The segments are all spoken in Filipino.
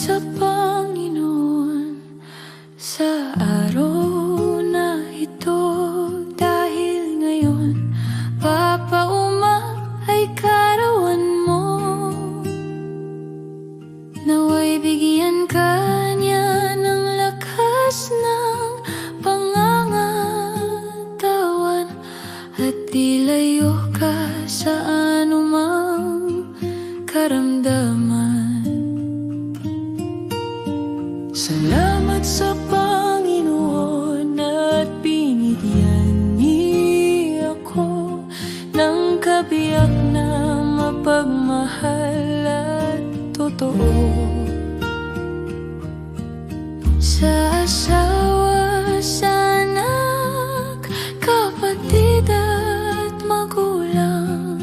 sa Panginoon sa araw na ito, dahil ngayon papauma ay karawan mo. Naway bigyan ka niya ng lakas ng pangangatawan, at ilayo ka sa anumang karamdaman. Salamat sa Panginoon at binigyan niya ako ng kabiyak na mapagmahal at totoo. Sa asawa, sa anak, kapatid at magulang,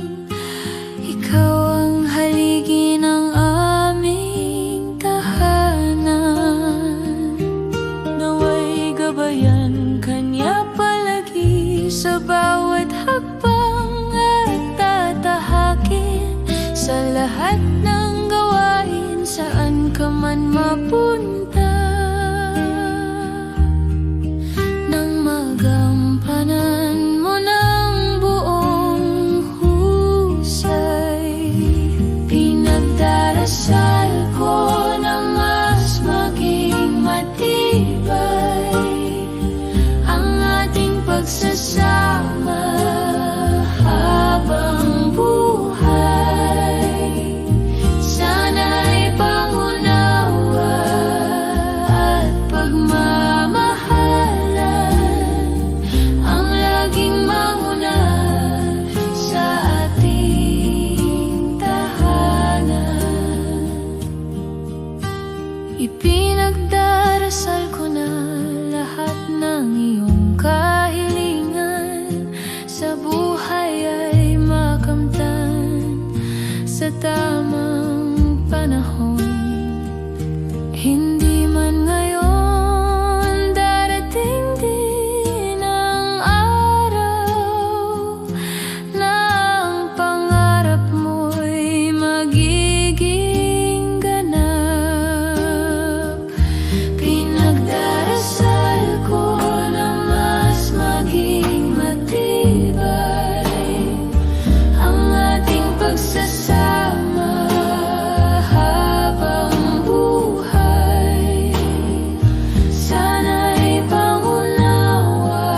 ikaw ang haligi ng aming tahanan. Naway gabayan kanya palagi sa bawat hakbang at tatahakin sa lahat ng gawain, saan ka man mapunta. Nang magampanan mo ng buong husay, pinagdarasal ko na mas maging matibay ang ating pagsasama habang buhay. Sana'y pangunawa at pagmamahalan ang laging manguna sa ating tahanan. Ipinagdarasal ko na lahat ng iyong kahilingan sa buhay ay makamtan sa tamang panahon. Hindi man ngayon, darating din ang araw na ang pangarap mo'y magiging ganap. Pinagdarasal ko na mas maging matibay ang ating pagsasama habang buhay. Sana'y pangunawa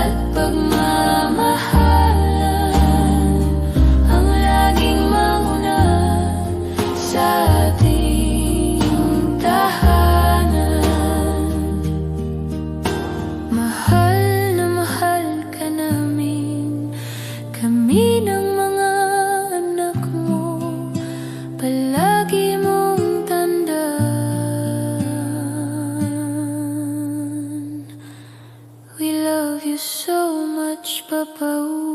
at pagmamahalan ang laging manguna sa ating tahanan. Mahal na mahal ka namin, kami ng mga anak mo, palagi mong tandaan. We love you so much, Papa.